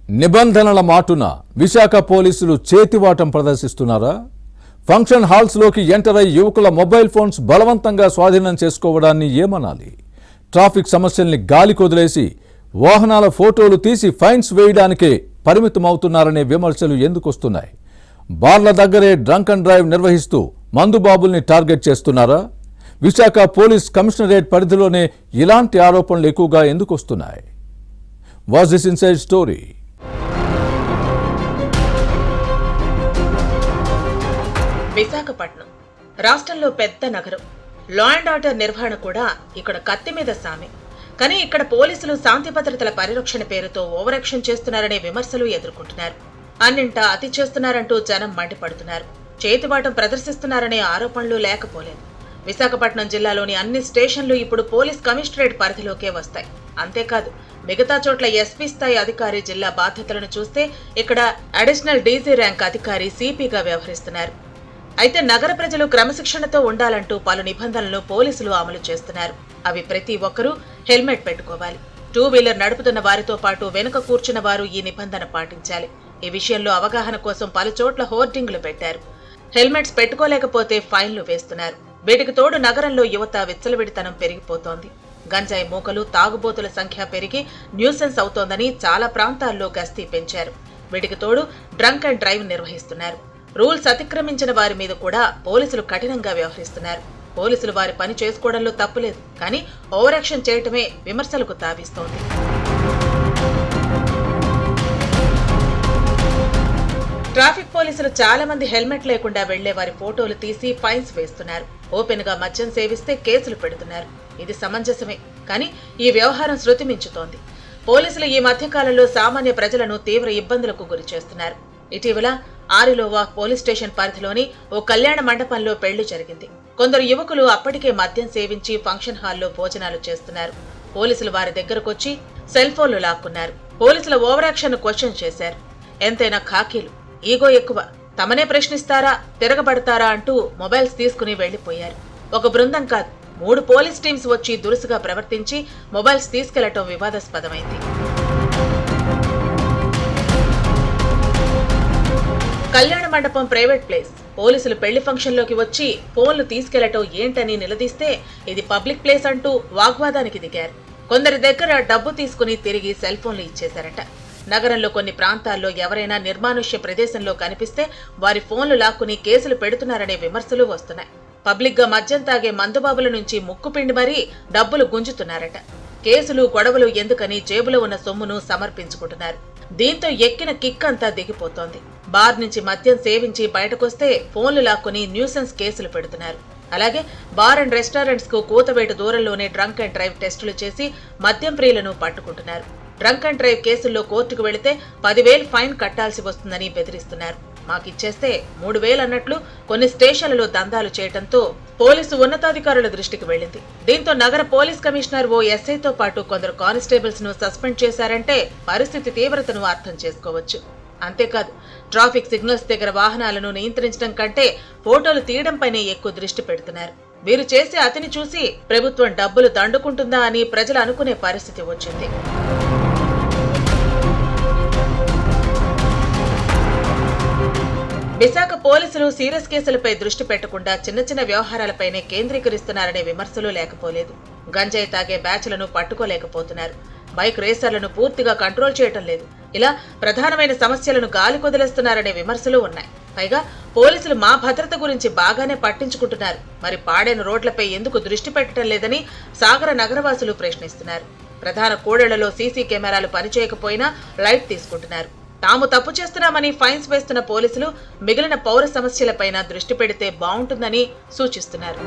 నిబంధనల మాటున విశాఖ పోలీసులు చేతివాటం ప్రదర్శిస్తున్నారా? ఫంక్షన్ హాల్స్లోకి ఎంటర్ అయ్యి యువకుల మొబైల్ ఫోన్స్ బలవంతంగా స్వాధీనం చేసుకోవడాన్ని ఏమనాలి? ట్రాఫిక్ సమస్యల్ని గాలి కొదిలేసి వాహనాల ఫోటోలు తీసి ఫైన్స్ వేయడానికే పరిమితమవుతున్నారనే విమర్శలు ఎందుకు వస్తున్నాయి? బార్ల దగ్గరే డ్రంక్ అండ్ డ్రైవ్ నిర్వహిస్తూ మందుబాబుల్ని టార్గెట్ చేస్తున్నారా? విశాఖ పోలీస్ కమిషనరేట్ పరిధిలోనే ఇలాంటి ఆరోపణలు ఎక్కువగా ఎందుకు వస్తున్నాయి? Was this inside story? Visakhapatnam రాష్ట్రంలో పెద్ద నగరం. లా అండ్ ఆర్డర్ నిర్వహణ కూడా ఇక్కడ కత్తి మీద సామే. కానీ ఇక్కడ పోలీసులు శాంతి భద్రతల పరిరక్షణ పేరుతో ఓవర్ యాక్షన్ చేస్తున్నారనే విమర్శలు ఎదుర్కొంటున్నారు. అన్నింటా అతి చేస్తున్నారంటూ జనం మండిపడుతున్నారు. చేతివాటం ప్రదర్శిస్తున్నారనే ఆరోపణలు లేకపోలేదు. విశాఖపట్నం జిల్లాలోని అన్ని స్టేషన్లు ఇప్పుడు పోలీస్ కమిషనరేట్ పరిధిలోకే వస్తాయి. అంతేకాదు మిగతా చోట్ల ఎస్పీ స్థాయి అధికారి జిల్లా బాధ్యతలను చూస్తే ఇక్కడ అడిషనల్ డీజీ ర్యాంక్ అధికారి సిపిగా వ్యవహరిస్తున్నారు. అయితే నగర ప్రజలు క్రమశిక్షణతో ఉండాలంటూ పలు నిబంధనలను పోలీసులు అమలు చేస్తున్నారు. అవి ప్రతి ఒక్కరూ హెల్మెట్ పెట్టుకోవాలి. 2-వీలర్ నడుపుతున్న వారితో పాటు వెనుక కూర్చున్న వారు ఈ నిబంధన పాటించాలి. ఈ విషయంలో అవగాహన కోసం పలు చోట్ల హోర్డింగ్లు పెట్టారు. హెల్మెట్స్ పెట్టుకోలేకపోతే ఫైన్లు వేస్తున్నారు. వీటికి తోడు నగరంలో యువత విచ్చలవిడితనం పెరిగిపోతోంది. గంజాయి మూకలు, తాగుబోతుల సంఖ్య పెరిగి న్యూసెన్స్ అవుతోందని చాలా ప్రాంతాల్లో గస్తీ పెంచారు. వీటికి తోడు డ్రంక్ అండ్ డ్రైవ్ నిర్వహిస్తున్నారు. రూల్స్ అతిక్రమించిన వారి మీద కూడా పోలీసులు కఠినంగా వ్యవహరిస్తున్నారు. పోలీసులు వారి పని చేసుకోవడంలో తప్పులేదు, కానీ ఓవర్ యాక్షన్ చేయటమే విమర్శలకు తావిస్తోంది. ట్రాఫిక్ పోలీసులు చాలా మంది హెల్మెట్ లేకుండా వెళ్లే వారి ఫోటోలు తీసి ఫైన్స్ వేస్తున్నారు. ఓపెన్ గా మద్యం సేవిస్తే కేసులు పెడుతున్నారు. ఇది సమంజసమే, కానీ ఈ వ్యవహారం శృతి మించుతోంది. పోలీసులు ఈ మధ్యకాలంలో సామాన్య ప్రజలను తీవ్ర ఇబ్బందులకు గురి చేస్తున్నారు. ఇటీవల ఆరిలోవా పోలీస్ స్టేషన్ పరిధిలోని ఓ కళ్యాణ మండపంలో పెళ్లి జరిగింది. కొందరు యువకులు అప్పటికే మద్యం సేవించి ఫంక్షన్ హాల్లో భోజనాలు చేస్తున్నారు. పోలీసులు వారి దగ్గరకొచ్చి సెల్ ఫోన్లు లాక్కున్నారు. పోలీసుల ఓవర్ యాక్షన్ క్వశ్చన్ చేశారు. ఎంతైనా ఖాకీలు, ఈగో ఎక్కువ, తమనే ప్రశ్నిస్తారా, తిరగబడతారా అంటూ మొబైల్స్ తీసుకుని వెళ్లిపోయారు. ఒక బృందం కాదు, 3 పోలీస్ టీమ్స్ వచ్చి దురుసుగా ప్రవర్తించి మొబైల్స్ తీసుకెళ్లటం వివాదాస్పదమైంది. కళ్యాణ మండపం ప్రైవేట్ ప్లేస్. పోలీసులు పెళ్లి ఫంక్షన్ లోకి వచ్చి ఫోన్లు తీసుకెళ్లటం ఏంటని నిలదీస్తే ఇది పబ్లిక్ ప్లేస్ అంటూ వాగ్వాదానికి దిగారు. కొందరి దగ్గర డబ్బు తీసుకుని తిరిగి సెల్ ఫోన్లు ఇచ్చేశారట. నగరంలో కొన్ని ప్రాంతాల్లో ఎవరైనా నిర్మానుష్య ప్రదేశంలో కనిపిస్తే వారి ఫోన్లు లాక్కుని కేసులు పెడుతున్నారనే విమర్శలు వస్తున్నాయి. పబ్లిక్ గా మద్యం తాగే మందుబాబుల నుంచి ముక్కుపిండి మరీ డబ్బులు గుంజుతున్నారట. కేసులు గొడవలు ఎందుకని జేబులో ఉన్న సొమ్మును సమర్పించుకుంటున్నారు. దీంతో ఎక్కిన కిక్ అంతా దిగిపోతోంది. బార్ నుంచి మద్యం సేవించి బయటకొస్తే ఫోన్లు లాక్కుని న్యూసెన్స్ కేసులు పెడుతున్నారు. అలాగే బార్ అండ్ రెస్టారెంట్స్ కు కూతవేటు దూరంలోనే డ్రంక్ అండ్ డ్రైవ్ టెస్టులు చేసి మద్యం ప్రియులను పట్టుకుంటున్నారు. డ్రంక్ అండ్ డ్రైవ్ కేసుల్లో కోర్టుకు వెళితే 10,000 ఫైన్ కట్టాల్సి వస్తుందని బెదిరిస్తున్నారు. మాకిచ్చేస్తే 3,000 అన్నట్లు కొన్ని స్టేషన్లలో దందాలు చేయడంతో పోలీసు ఉన్నతాధికారుల దృష్టికి వెళ్లింది. దీంతో నగర పోలీస్ కమిషనర్ ఓ ఎస్ఐతో పాటు కొందరు కానిస్టేబుల్స్ ను సస్పెండ్ చేశారంటే పరిస్థితి తీవ్రతను అర్థం చేసుకోవచ్చు. అంతేకాదు ట్రాఫిక్ సిగ్నల్స్ దగ్గర వాహనాలను నియంత్రించడం కంటే ఫోటోలు తీయడంపైనే ఎక్కువ దృష్టి పెడుతున్నారు. వీరు చేసే అతిని చూసి ప్రభుత్వం డబ్బులు దండుకుంటుందా అని ప్రజలు అనుకునే పరిస్థితి వచ్చింది. విశాఖ పోలీసులు సీరియస్ కేసులపై దృష్టి పెట్టకుండా చిన్న చిన్న వ్యవహారాలపైనే కేంద్రీకరిస్తున్నారనే విమర్శలు లేకపోలేదు. గంజాయి తాగే బ్యాచ్లను పట్టుకోలేకపోతున్నారు. బైక్ రేసర్లను పూర్తిగా కంట్రోల్ చేయటం లేదు. ఇలా ప్రధానమైన సమస్యలను గాలి కొదిలేస్తున్నారనే విమర్శలు ఉన్నాయి. పైగా పోలీసులు మా భద్రత గురించి బాగానే పట్టించుకుంటున్నారు, మరి పాడైన రోడ్లపై ఎందుకు దృష్టి పెట్టడం లేదని సాగర నగరవాసులు ప్రశ్నిస్తున్నారు. ప్రధాన కూడళ్లలో సీసీ కెమెరాలు పనిచేయకపోయినా లైట్ తీసుకుంటున్నారు. తాము తప్పు చేస్తున్నామని ఫైన్స్ వేస్తున్న పోలీసులు మిగిలిన పౌర సమస్యలపైన దృష్టి పెడితే బాగుంటుందని సూచిస్తున్నారు.